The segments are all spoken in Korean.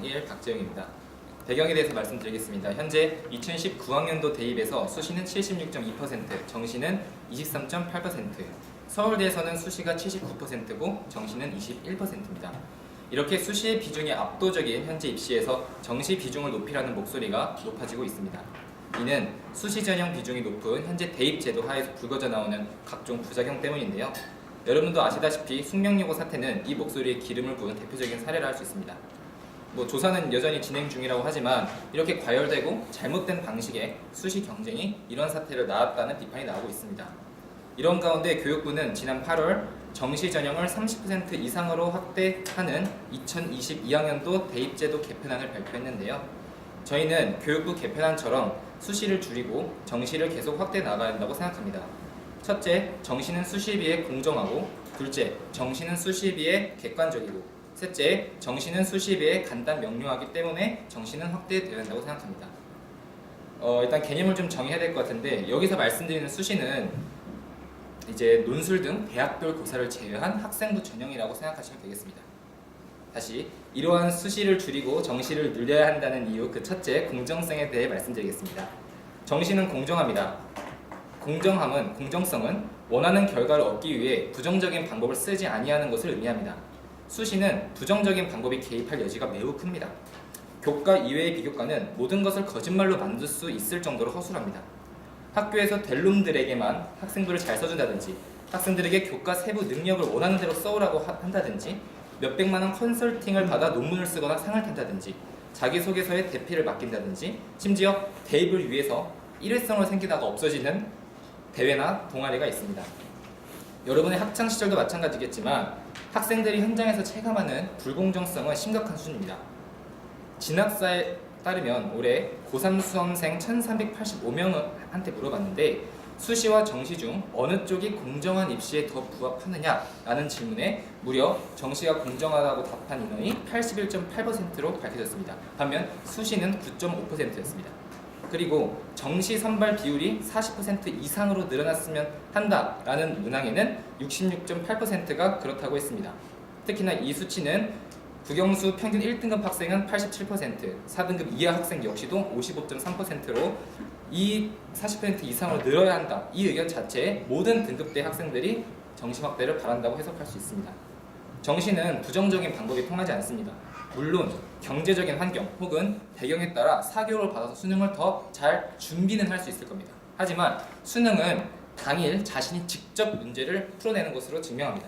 학생 1 박재용입니다. 배경에 대해서 말씀드리겠습니다. 현재 2019학년도 대입에서 수시는 76.2%, 정시는 23.8%, 서울대에서는 수시가 79%고 정시는 21%입니다. 이렇게 수시의 비중이 압도적인 현재 입시에서 정시 비중을 높이라는 목소리가 높아지고 있습니다. 이는 수시 전형 비중이 높은 현재 대입 제도 하에서 불거져 나오는 각종 부작용 때문인데요. 여러분도 아시다시피 숙명여고 사태는 이 목소리에 기름을 부은 대표적인 사례라 할 수 있습니다. 조사는 여전히 진행 중이라고 하지만 이렇게 과열되고 잘못된 방식의 수시 경쟁이 이런 사태를 낳았다는 비판이 나오고 있습니다. 이런 가운데 교육부는 지난 8월 정시 전형을 30% 이상으로 확대하는 2022학년도 대입제도 개편안을 발표했는데요. 저희는 교육부 개편안처럼 수시를 줄이고 정시를 계속 확대해 나가야 한다고 생각합니다. 첫째, 정시는 수시에 비해 공정하고, 둘째, 정시는 수시에 비해 객관적이고, 셋째, 정시는 수시에 비해 간단 명료하기 때문에 정시는 확대되어야 한다고 생각합니다. 일단 개념을 좀 정해야 될 것 같은데, 여기서 말씀드리는 수시는 이제 논술 등 대학별 고사를 제외한 학생부 전형이라고 생각하시면 되겠습니다. 다시, 이러한 수시를 줄이고 정시를 늘려야 한다는 이유, 그 첫째, 공정성에 대해 말씀드리겠습니다. 정시는 공정합니다. 공정성은 원하는 결과를 얻기 위해 부정적인 방법을 쓰지 아니하는 것을 의미합니다. 수시는 부정적인 방법이 개입할 여지가 매우 큽니다. 교과 이외의 비교과는 모든 것을 거짓말로 만들 수 있을 정도로 허술합니다. 학교에서 될 놈들에게만 학생부를 잘 써준다든지, 학생들에게 교과 세부 능력을 원하는 대로 써오라고 한다든지, 몇백만 원 컨설팅을 받아 논문을 쓰거나 상을 탄다든지, 자기소개서에 대피를 맡긴다든지, 심지어 대입을 위해서 일회성으로 생기다가 없어지는 대회나 동아리가 있습니다. 여러분의 학창시절도 마찬가지겠지만 학생들이 현장에서 체감하는 불공정성은 심각한 수준입니다. 진학사에 따르면 올해 고3 수험생 1385명한테 물어봤는데 수시와 정시 중 어느 쪽이 공정한 입시에 더 부합하느냐라는 질문에 무려 정시가 공정하다고 답한 인원이 81.8%로 밝혀졌습니다. 반면 수시는 9.5%였습니다. 그리고 정시 선발 비율이 40% 이상으로 늘어났으면 한다라는 문항에는 66.8%가 그렇다고 했습니다. 특히나 이 수치는 국영수 평균 1등급 학생은 87%, 4등급 이하 학생 역시도 55.3%로 이 40% 이상으로 늘어야 한다. 이 의견 자체에 모든 등급대 학생들이 정시 확대를 바란다고 해석할 수 있습니다. 정시는 부정적인 방법이 통하지 않습니다. 물론 경제적인 환경 혹은 배경에 따라 4개월을 받아서 수능을 더 잘 준비는 할 수 있을 겁니다. 하지만 수능은 당일 자신이 직접 문제를 풀어내는 것으로 증명합니다.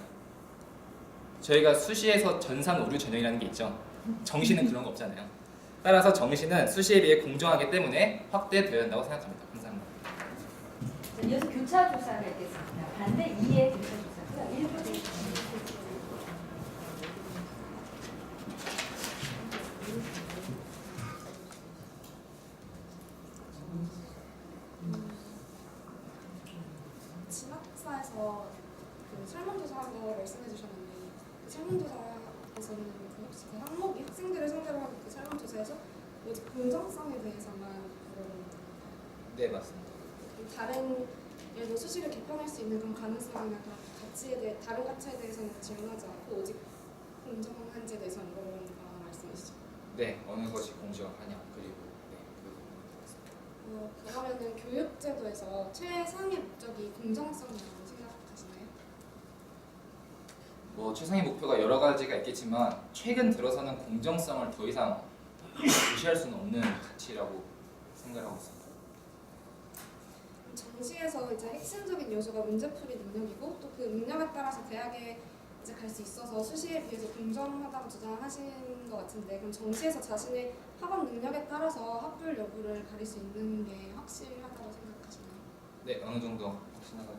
저희가 수시에서 전산 오류 전형이라는 게 있죠. 정시는 그런 거 없잖아요. 따라서 정시는 수시에 비해 공정하기 때문에 확대되어야 한다고 생각합니다. 감사합니다. 이어서 교차 조사를 했겠습니다. 반대 2의 교차 조사고요. 1부 대 진학사에서 그 설문조사한 거 말씀해 주셨는데 그 설문조사에서는 혹시 그 항목이 학생들을 상대로 하는 그 설문조사에서 오직 공정성에 대해서만 물어보는 건가요? 네, 맞습니다. 다른 예를 들어 수시를 개편할 수 있는 그런 가능성이나 가치에 대해 다른 가치에 대해서는 질문하지 않고 오직 공정한지에 대해서 물어보는 거라는 말씀이시죠? 네, 어느 것이 공정하냐 그리고 그러면은 교육제도에서 최상의 목적이 공정성이라고 생각하시나요? 최상의 목표가 여러 가지가 있겠지만 최근 들어서는 공정성을 더 이상 무시할 수는 없는 가치라고 생각하고 있습니다. 정시에서 이제 핵심적인 요소가 문제풀이 능력이고 또 그 능력에 따라서 대학에 이제 갈 수 있어서 수시에 비해서 공정하다고 주장하신 것 같은데 그럼 정시에서 자신의 학업 능력에 따라서 학불 여부를 가릴 수 있는 게 확실하다고 생각하시나요? 네, 어느 정도 확신하다가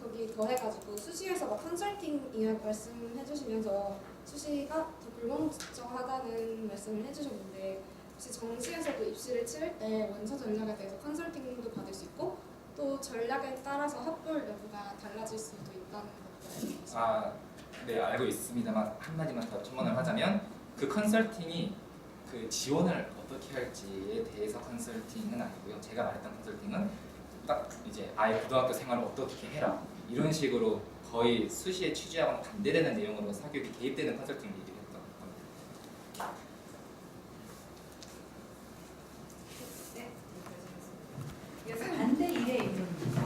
거기 더해가지고 수시에서 막 컨설팅 이야기 말씀해주시면서 수시가 더 불공정하다는 말씀을 해주셨는데 혹시 정시에서도 입시를 치를 때 원서 전략에 대해서 컨설팅도 받을 수 있고 또 전략에 따라서 학불 여부가 달라질 수도 있다는 것도 네, 알고 있습니다만 한마디만 더 첨언을 하자면 그 컨설팅이 그 지원을 어떻게 할지에 대해서 컨설팅은 아니고요. 제가 말했던 컨설팅은 딱 이제 아예 고등학교 생활을 어떻게 해라 이런 식으로 거의 수시에 취지하고는 반대되는 내용으로 사교육이 개입되는 컨설팅 얘기를 했던 겁니다. 네, 여기까지 하겠습니다. 이어서 반대 1의 인물입니다.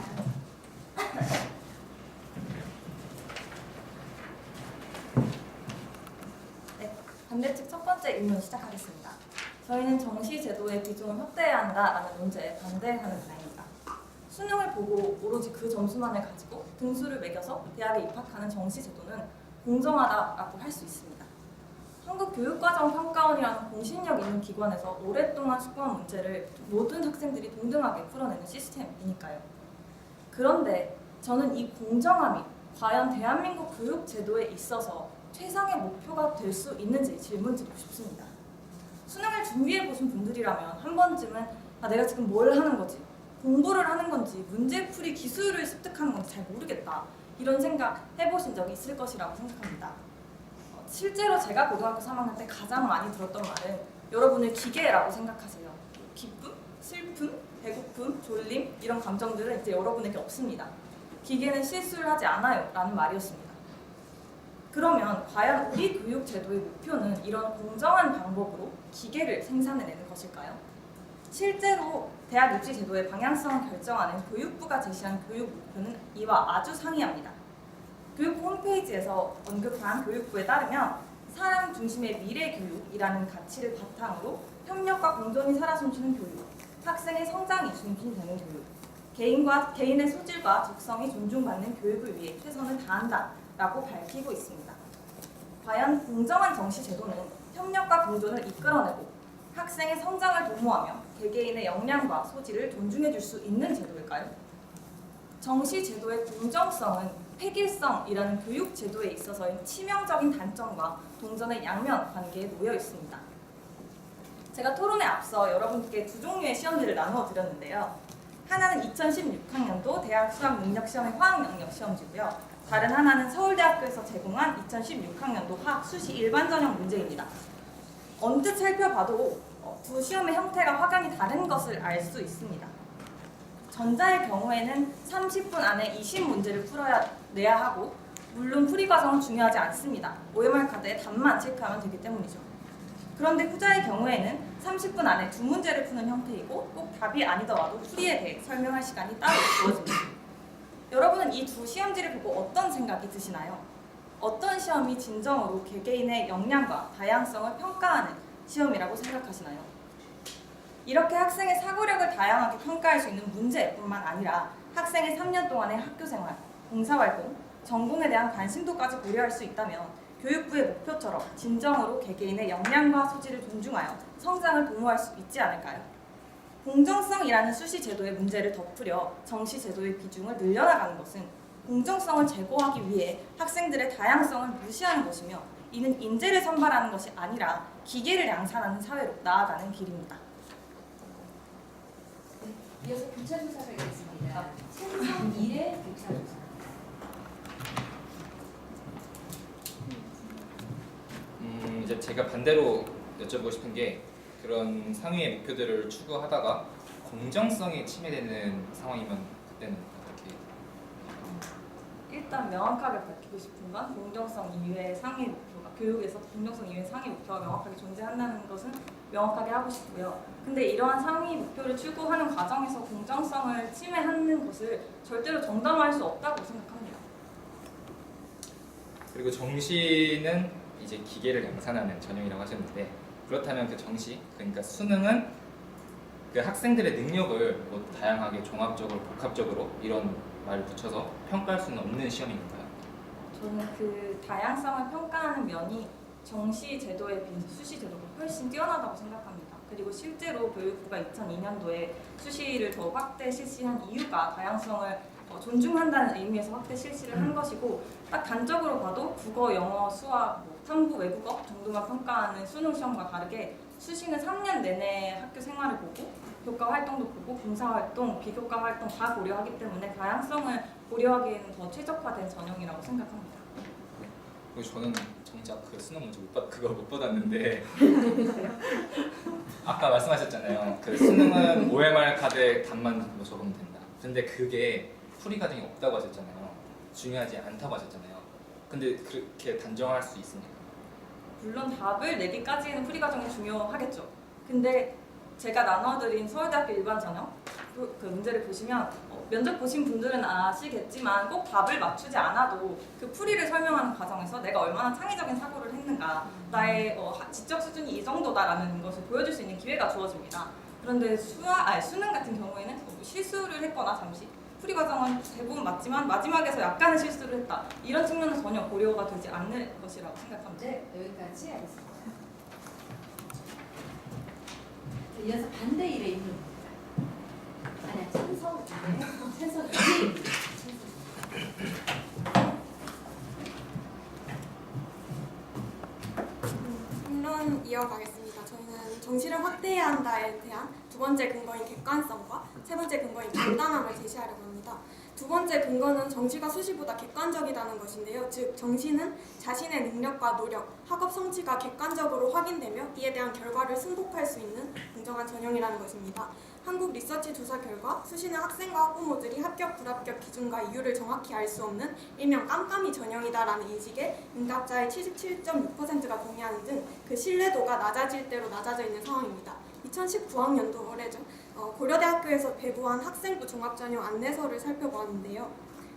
네, 반대측 첫 번째 입론 시작하겠습니다. 저희는 정시 제도의 비중을 확대해야 한다라는 논제에 반대하는 바입니다. 수능을 보고 오로지 그 점수만을 가지고 등수를 매겨서 대학에 입학하는 정시 제도는 공정하다라고 할 수 있습니다. 한국교육과정평가원이라는 공신력 있는 기관에서 오랫동안 수고한 문제를 모든 학생들이 동등하게 풀어내는 시스템이니까요. 그런데 저는 이 공정함이 과연 대한민국 교육 제도에 있어서 최상의 목표가 될 수 있는지 질문 드리고 싶습니다. 수능을 준비해 보신 분들이라면 한 번쯤은 내가 지금 뭘 하는 거지? 공부를 하는 건지 문제풀이 기술을 습득하는 건지 잘 모르겠다. 이런 생각 해보신 적이 있을 것이라고 생각합니다. 실제로 제가 고등학교 3학년 때 가장 많이 들었던 말은 여러분을 기계라고 생각하세요. 기쁨, 슬픔, 배고픔, 졸림 이런 감정들은 이제 여러분에게 없습니다. 기계는 실수를 하지 않아요 라는 말이었습니다. 그러면 과연 우리 교육 제도의 목표는 이런 공정한 방법으로 기계를 생산해내는 것일까요? 실제로 대학 입시 제도의 방향성을 결정하는 교육부가 제시한 교육 목표는 이와 아주 상이합니다. 교육부 홈페이지에서 언급한 교육부에 따르면 사람 중심의 미래 교육이라는 가치를 바탕으로 협력과 공존이 살아 숨쉬는 교육, 학생의 성장이 중심되는 교육, 개인의 소질과 적성이 존중받는 교육을 위해 최선을 다한다라고 밝히고 있습니다. 과연 공정한 정시 제도는 협력과 공존을 이끌어내고 학생의 성장을 도모하며 개개인의 역량과 소질을 존중해 줄 수 있는 제도일까요? 정시 제도의 공정성은 획일성이라는 교육 제도에 있어서의 치명적인 단점과 동전의 양면 관계에 놓여 있습니다. 제가 토론에 앞서 여러분께 두 종류의 시험지를 나누어 드렸는데요. 하나는 2016학년도 대학 수학 능력 시험의 화학 영역 시험지고요. 다른 하나는 서울대학교에서 제공한 2016학년도 화학 수시 일반 전형 문제입니다. 언뜻 살펴봐도 두 시험의 형태가 확연히 다른 것을 알 수 있습니다. 전자의 경우에는 30분 안에 20문제를 내야 하고 물론 풀이 과정은 중요하지 않습니다. OMR 카드에 답만 체크하면 되기 때문이죠. 그런데 후자의 경우에는 30분 안에 두 문제를 푸는 형태이고 꼭 답이 아니더라도 풀이에 대해 설명할 시간이 따로 주어집니다. 여러분은 이 두 시험지를 보고 어떤 생각이 드시나요? 어떤 시험이 진정으로 개개인의 역량과 다양성을 평가하는 시험이라고 생각하시나요? 이렇게 학생의 사고력을 다양하게 평가할 수 있는 문제뿐만 아니라 학생의 3년 동안의 학교생활, 봉사활동, 전공에 대한 관심도까지 고려할 수 있다면 교육부의 목표처럼 진정으로 개개인의 역량과 소질을 존중하여 성장을 도모할 수 있지 않을까요? 공정성이라는 수시 제도의 문제를 덮으려 정시 제도의 비중을 늘려나가는 것은 공정성을 제고하기 위해 학생들의 다양성을 무시하는 것이며 이는 인재를 선발하는 것이 아니라 기계를 양산하는 사회로 나아가는 길입니다. 네, 이어서 교차 조사를 하겠습니다. 찬성 1의 교차 조사. 이제 제가 반대로 여쭤보고 싶은 게 그런 상위의 목표들을 추구하다가 공정성이 침해되는 상황이면 그때는 어떻게? 일단 명확하게 밝히고 싶은 건 공정성 이외의 상위 목표가 교육에서 공정성 이외의 상위 목표가 명확하게 존재한다는 것은 명확하게 하고 싶고요. 근데 이러한 상위 목표를 추구하는 과정에서 공정성을 침해하는 것을 절대로 정당화할 수 없다고 생각합니다. 그리고 정시는 이제 기계를 양산하는 전형이라고 하셨는데 그렇다면 그 정시, 그러니까 수능은 그 학생들의 능력을 뭐 다양하게 종합적으로 복합적으로 이런 말을 붙여서 평가할 수는 없는 시험인가요? 저는 그 다양성을 평가하는 면이 정시 제도에 비해서 수시 제도가 훨씬 뛰어나다고 생각합니다. 그리고 실제로 교육부가 2002년도에 수시를 더 확대 실시한 이유가 다양성을 존중한다는 의미에서 확대 실시를 한 것이고 딱 단적으로 봐도 국어, 영어, 수학, 탐구, 외국어 정도만 평가하는 수능 시험과 다르게 수시는 3년 내내 학교 생활을 보고 교과 활동도 보고 봉사활동, 비교과 활동 다 고려하기 때문에 다양성을 고려하기에는 더 최적화된 전형이라고 생각합니다. 그리고 저는 정작 그 수능 문제 그거 못 받았는데 아까 말씀하셨잖아요. 그 수능은 OMR 카드에 답만 뭐 적으면 된다. 근데 그게 풀이 과정이 없다고 하셨잖아요. 중요하지 않다고 하셨잖아요. 근데 그렇게 단정할 수 있습니까? 물론 답을 내기까지는 풀이 과정이 중요하겠죠. 근데 제가 나눠드린 서울대학교 일반 전형 그 문제를 보시면 면접 보신 분들은 아시겠지만 꼭 답을 맞추지 않아도 그 풀이를 설명하는 과정에서 내가 얼마나 창의적인 사고를 했는가, 나의 지적 수준이 이 정도다라는 것을 보여줄 수 있는 기회가 주어집니다. 그런데 수능 같은 경우에는 실수를 했거나 잠시 풀이 과정은 대부분 맞지만 마지막에서 약간의 실수를 했다. 이런 측면은 전혀 고려가 되지 않는 것이라고 생각합니다. 네, 여기까지 하겠습니다. 자, 이어서 반대 일의 인물입니다. 아니야, 찬성, 네, 찬성 2입니다. 본론 이어가겠습니다. 저희는 정시를 확대해야 한다에 대한 두 번째 근거인 객관성과 세 번째 근거인 간단함을 제시하려고 합니다. 두 번째 근거는 정시가 수시보다 객관적이라는 것인데요. 즉 정시는 자신의 능력과 노력, 학업 성취가 객관적으로 확인되며 이에 대한 결과를 승복할 수 있는 공정한 전형이라는 것입니다. 한국 리서치 조사 결과 수시는 학생과 학부모들이 합격, 불합격 기준과 이유를 정확히 알 수 없는 일명 깜깜이 전형이다라는 인식에 응답자의 77.6%가 동의하는 등 그 신뢰도가 낮아질 대로 낮아져 있는 상황입니다. 2019학년도 올해죠. 고려대학교에서 배부한 학생부 종합전형 안내서를 살펴보았는데요.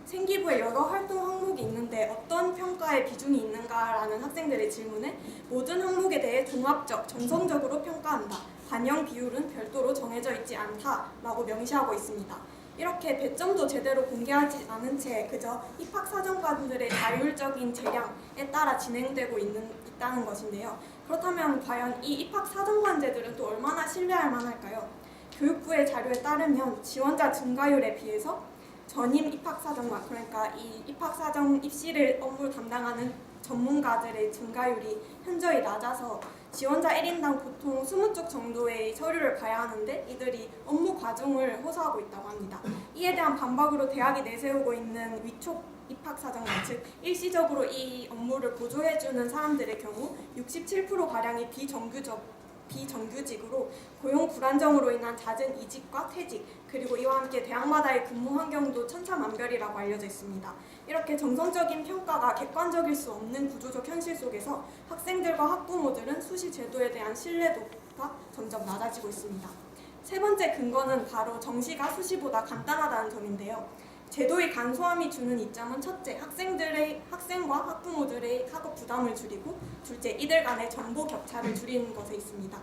생기부에 여러 활동 항목이 있는데 어떤 평가의 비중이 있는가라는 학생들의 질문에 모든 항목에 대해 종합적, 정성적으로 평가한다. 반영 비율은 별도로 정해져 있지 않다라고 명시하고 있습니다. 이렇게 배점도 제대로 공개하지 않은 채 그저 입학사정관들의 자율적인 재량에 따라 진행되고 있다는 것인데요. 그렇다면 과연 이 입학사정관제들은 또 얼마나 신뢰할 만할까요? 교육부의 자료에 따르면 지원자 증가율에 비해서 전임 입학사정관, 그러니까 이 입학사정 입시를 업무 담당하는 전문가들의 증가율이 현저히 낮아서 지원자 1인당 보통 20쪽 정도의 서류를 봐야 하는데 이들이 업무 과중을 호소하고 있다고 합니다. 이에 대한 반박으로 대학이 내세우고 있는 위촉 입학사정관, 즉 일시적으로 이 업무를 보조해주는 사람들의 경우 67%가량이 비정규직으로 고용 불안정으로 인한 잦은 이직과 퇴직, 그리고 이와 함께 대학마다의 근무 환경도 천차만별이라고 알려져 있습니다. 이렇게 정성적인 평가가 객관적일 수 없는 구조적 현실 속에서 학생들과 학부모들은 수시 제도에 대한 신뢰도가 점점 낮아지고 있습니다. 세 번째 근거는 바로 정시가 수시보다 간단하다는 점인데요. 제도의 간소함이 주는 이점은 첫째, 학생과 학부모들의 학업 부담을 줄이고 둘째, 이들 간의 정보 격차를 줄이는 것에 있습니다.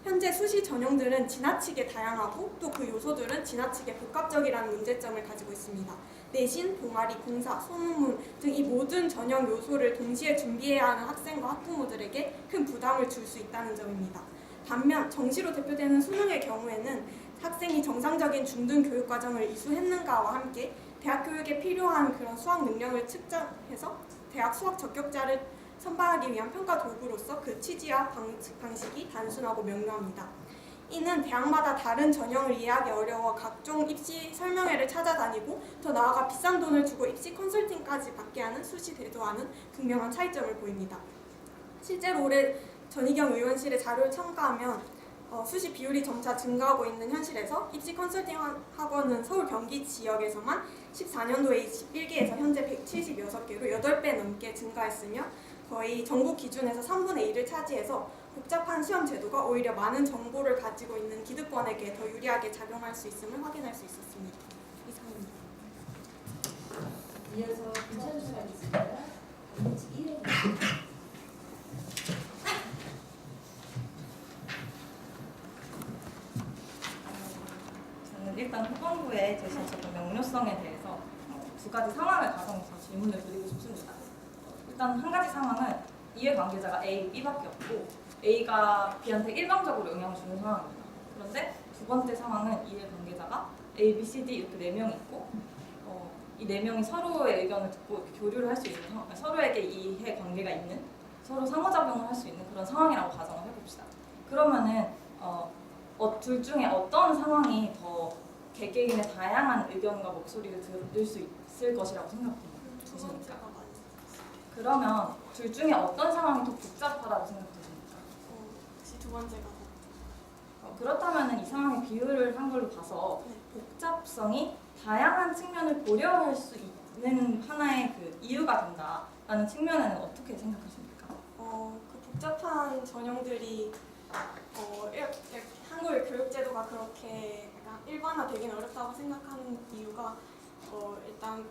현재 수시 전형들은 지나치게 다양하고 또 그 요소들은 지나치게 복합적이라는 문제점을 가지고 있습니다. 내신, 동아리, 공사, 소논문 등 이 모든 전형 요소를 동시에 준비해야 하는 학생과 학부모들에게 큰 부담을 줄 수 있다는 점입니다. 반면 정시로 대표되는 수능의 경우에는 학생이 정상적인 중등 교육 과정을 이수했는가와 함께 대학 교육에 필요한 그런 수학 능력을 측정해서 대학 수학 적격자를 선발하기 위한 평가 도구로서 그 취지와 방식이 단순하고 명료합니다. 이는 대학마다 다른 전형을 이해하기 어려워 각종 입시 설명회를 찾아다니고 더 나아가 비싼 돈을 주고 입시 컨설팅까지 받게 하는 수시 제도와는 분명한 차이점을 보입니다. 실제로 올해 전희경 의원실의 자료를 첨가하면 수시 비율이 점차 증가하고 있는 현실에서 입시 컨설팅 학원은 서울 경기 지역에서만 14년도에 21개에서 현재 176개로 8배 넘게 증가했으며 거의 전국 기준에서 3분의 1을 차지해서 복잡한 시험 제도가 오히려 많은 정보를 가지고 있는 기득권에게 더 유리하게 작용할 수 있음을 확인할 수 있었습니다. 이상입니다. 이어서 김찬수 하겠습니다. 1회입니다. 저는 일단 후반부에 제시하셨던 명료성에 대해서 두 가지 상황을 가정해서 질문을 드리고 싶습니다. 일단 한 가지 상황은 이해관계자가 A, B밖에 없고 A가 B한테 일방적으로 영향을 주는 상황입니다. 그런데 두 번째 상황은 이해관계자가 A, B, C, D 이렇게 4명이 있고 이 4명이 서로의 의견을 듣고 이렇게 교류를 할 수 있는 상황, 서로에게 이해관계가 있는, 서로 상호작용을 할 수 있는 그런 상황이라고 가정을 해봅시다. 그러면은 둘 중에 어떤 상황이 더 개개인의 다양한 의견과 목소리를 들을 수 있을 것이라고 생각되십니까? 그러면 둘 중에 어떤 상황이 더 복잡하다고 생각되십니까? 혹시 두 번째가 그렇다면 이 상황의 비율을 한 걸로 봐서 복잡성이 다양한 측면을 고려할 수 는 하나의 그 이유가 된다라는 측면에는 어떻게 생각하십니까? 그 복잡한 전형들이 한국의 교육제도가 그렇게 약간 일반화되긴 어렵다고 생각하는 이유가 일단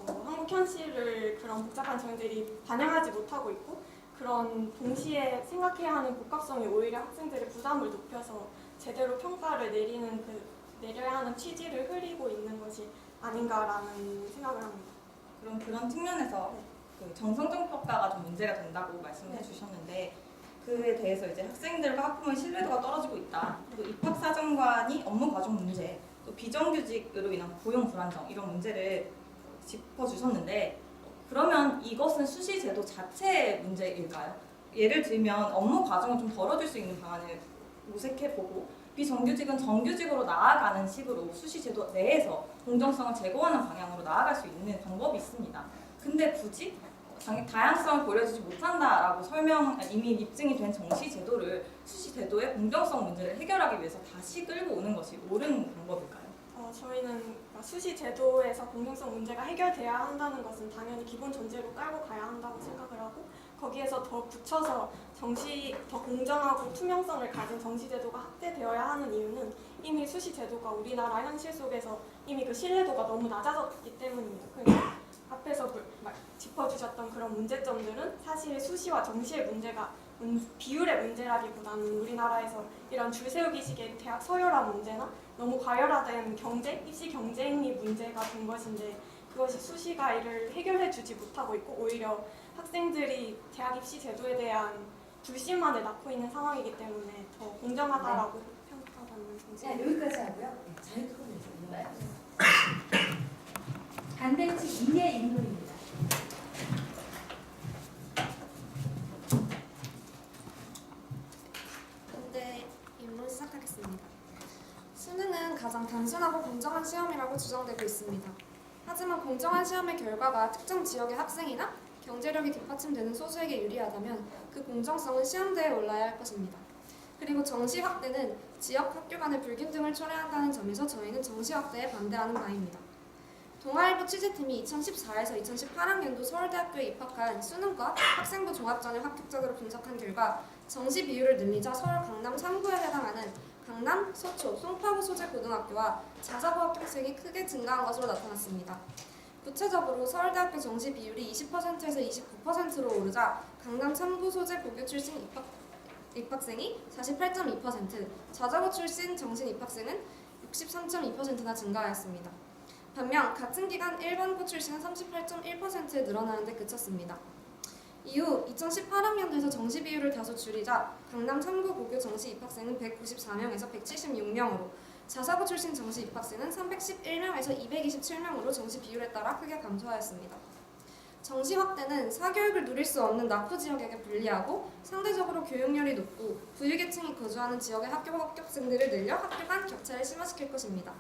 한국 현실을 그런 복잡한 전형들이 반영하지 못하고 있고 그런 동시에 생각해야 하는 복합성이 오히려 학생들의 부담을 높여서 제대로 평가를 내려야 하는 취지를 흐리고 있는 것이 아닌가라는 생각을 합니다. 그럼 그런 측면에서 그 정성적 평가가 좀 문제가 된다고 말씀해 네. 주셨는데 그에 대해서 이제 학생들과 학부모의 신뢰도가 떨어지고 있다. 그리고 입학사정관이 업무 과정 문제, 또 비정규직으로 인한 고용 불안정 이런 문제를 짚어주셨는데 그러면 이것은 수시 제도 자체의 문제일까요? 예를 들면 업무 과정을 좀 덜어줄 수 있는 방안을 모색해보고 비정규직은 정규직으로 나아가는 식으로 수시 제도 내에서 공정성을 제고하는 방향으로 나아갈 수 있는 방법이 있습니다. 근데 굳이 다양성을 고려해주지 못한다라고 이미 입증이 된 정시 제도를 수시 제도의 공정성 문제를 해결하기 위해서 다시 끌고 오는 것이 옳은 방법일까요? 저희는 수시 제도에서 공정성 문제가 해결돼야 한다는 것은 당연히 기본 전제로 깔고 가야 한다고 생각을 하고 거기에서 더 붙여서 더 공정하고 투명성을 가진 정시 제도가 확대되어야 하는 이유는 이미 수시 제도가 우리나라 현실 속에서 이미 그 신뢰도가 너무 낮아졌기 때문입니다. 그러니까 앞에서 짚어주셨던 그런 문제점들은 사실 수시와 정시의 문제가 비율의 문제라기보다는 우리나라에서 이런 줄 세우기식의 대학 서열화 문제나 너무 과열화된 입시 경쟁이 문제가 된 것인데 그것이 수시가 이를 해결해주지 못하고 있고 오히려 학생들이 대학 입시 제도에 대한 불신만을 낳고 있는 상황이기 때문에 더 공정하다라고 평가받는 자, 정책. 여기까지 하고요. 네, 잘 들어보세요. 반대측 이해 인물입니다. 근데 인물 시작하겠습니다. 수능은 가장 단순하고 공정한 시험이라고 주장되고 있습니다. 하지만 공정한 시험의 결과가 특정 지역의 학생이나 경제력이 뒷받침되는 소수에게 유리하다면 그 공정성은 시험대에 올라야 할 것입니다. 그리고 정시 확대는 지역 학교 간의 불균등을 초래한다는 점에서 저희는 정시 확대에 반대하는 바입니다. 동아일보 취재팀이 2014에서 2018학년도 서울대학교에 입학한 수능과 학생부 종합전을 합격적으로 분석한 결과 정시 비율을 늘리자 서울 강남 3구에 해당하는 강남, 서초, 송파구 소재 고등학교와 자사고 합격생이 크게 증가한 것으로 나타났습니다. 구체적으로 서울대학교 정시 비율이 20%에서 29%로 오르자 강남 3구 소재 고교 출신 입학생이 48.2%, 자사고 출신 정신 입학생은 63.2%나 증가하였습니다. 반면 같은 기간 일반고 출신은 38.1%에 늘어나는데 그쳤습니다. 이후 2018학년도에서 정시 비율을 다소 줄이자 강남 3구 고교 정시 입학생은 194명에서 176명으로 자사고 출신 정시 입학생은 311명에서 227명으로 정시 비율에 따라 크게 감소하였습니다. 정시 확대는 사교육을 누릴 수 없는 낙후 지역에게 불리하고 상대적으로 교육열이 높고 부유계층이 거주하는 지역의 학교 합격생들을 늘려 학교 간 격차를 심화시킬 것입니다.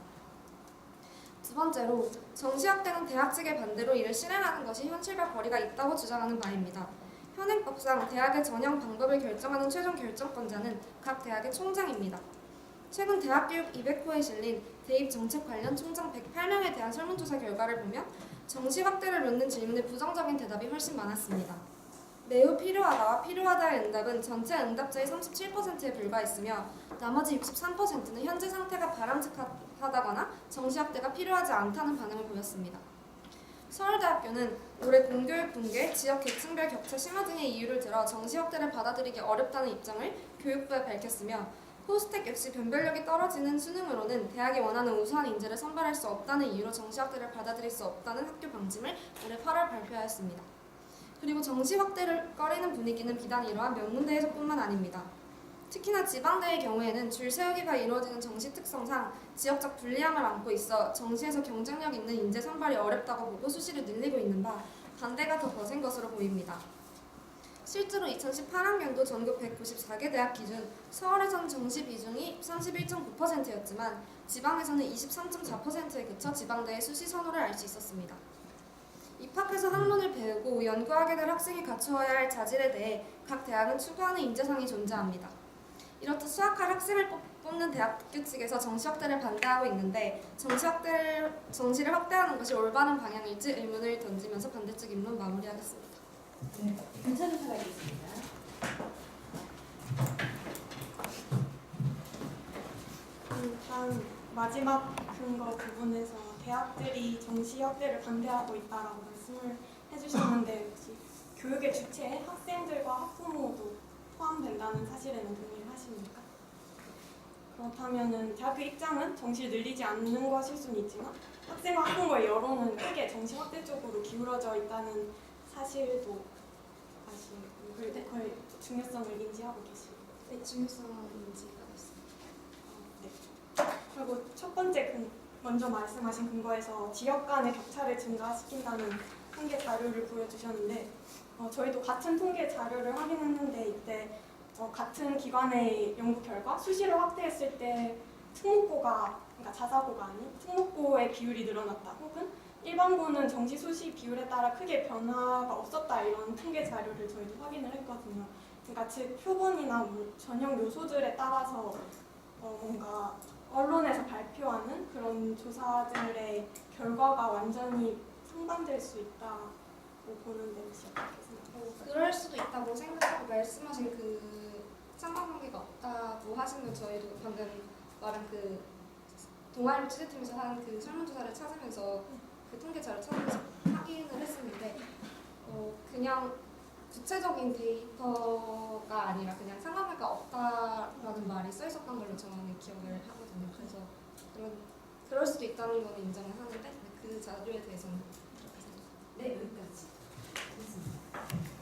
두 번째로 정시 확대는 대학 측의 반대로 이를 실행하는 것이 현실과 거리가 있다고 주장하는 바입니다. 현행법상 대학의 전형 방법을 결정하는 최종 결정권자는 각 대학의 총장입니다. 최근 대학교육 200호에 실린 대입 정책 관련 총장 108명에 대한 설문조사 결과를 보면 정시 확대를 묻는 질문에 부정적인 대답이 훨씬 많았습니다. 매우 필요하다와 필요하다의 응답은 전체 응답자의 37%에 불과했으며 나머지 63%는 현재 상태가 바람직하다거나 정시 확대가 필요하지 않다는 반응을 보였습니다. 서울대학교는 올해 공교육 붕괴, 지역 계층별 격차 심화 등의 이유를 들어 정시 확대를 받아들이기 어렵다는 입장을 교육부에 밝혔으며 호스텍 역시 변별력이 떨어지는 수능으로는 대학이 원하는 우수한 인재를 선발할 수 없다는 이유로 정시 확대를 받아들일 수 없다는 학교 방침을 올해 8월 발표하였습니다. 그리고 정시 확대를 꺼리는 분위기는 비단 이러한 명문대에서뿐만 아닙니다. 특히나 지방대의 경우에는 줄 세우기가 이루어지는 정시 특성상 지역적 불리함을 안고 있어 정시에서 경쟁력 있는 인재 선발이 어렵다고 보고 수시를 늘리고 있는 바 반대가 더 거센 것으로 보입니다. 실제로 2018학년도 전국 194개 대학 기준 서울에서는 정시 비중이 31.9%였지만 지방에서는 23.4%에 그쳐 지방대의 수시 선호를 알 수 있었습니다. 입학해서 학문을 배우고 연구하게 될 학생이 갖추어야 할 자질에 대해 각 대학은 추구하는 인재상이 존재합니다. 이렇듯 수학할 학생을 뽑는 대학교 측에서 정시 확대를 반대하고 있는데 정시를 확대하는 것이 올바른 방향일지 의문을 던지면서 반대쪽 입론 마무리하겠습니다. 네, 괜찮은 사람이겠습니다. 다음 마지막 근거 부분에서 대학들이 정시 확대를 반대하고 있다라고 말씀을 해주셨는데 혹시 교육의 주체에 학생들과 학부모도 포함된다는 사실에는 동의를 하십니까? 그렇다면은 대학교 입장은 정시를 늘리지 않는 것일 수는 있지만 학생과 학부모의 여론은 크게 정시 확대 쪽으로 기울어져 있다는 사실도 아시고 그리고 그의 중요성을 인지하고 계십니다. 네, 중요성을 인지하고 있습니다. 네. 그리고 첫 번째 먼저 말씀하신 근거에서 지역 간의 격차를 증가시킨다는 통계 자료를 보여주셨는데 저희도 같은 통계 자료를 확인했는데 이때 같은 기관의 연구 결과 수시를 확대했을 때 특목고가 그러니까 자사고가 아닌 특목고의 비율이 늘어났다 혹은 일반고는 정시 수시 비율에 따라 크게 변화가 없었다 이런 통계 자료를 저희도 확인을 했거든요. 그러니까 즉 표본이나 뭐 전형 요소들에 따라서 뭔가 언론에서 발표하는 그런 조사들의 결과가 완전히 상반될 수 있다고 보는데 혹시 어떻게 생각하세요? 그럴 수도 있다고 생각하고 말씀하신 그 상관관계가 없다고 하시는 저희도 방금 말한 그 동아일보 취재팀에서 한 그 설문조사를 찾으면서 그 통계 자료 찾으면서 확인을 했었는데 그냥 구체적인 데이터가 아니라 그냥 상관관계가 없다라는 말이 써 있었던 걸로 저는 기억을 하거든요. 그래서 그럴 수도 있다는 거는 인정을 하는데 그 자료에 대해서는 그렇게 생각합니다. 네, 여기까지. 됐습니다.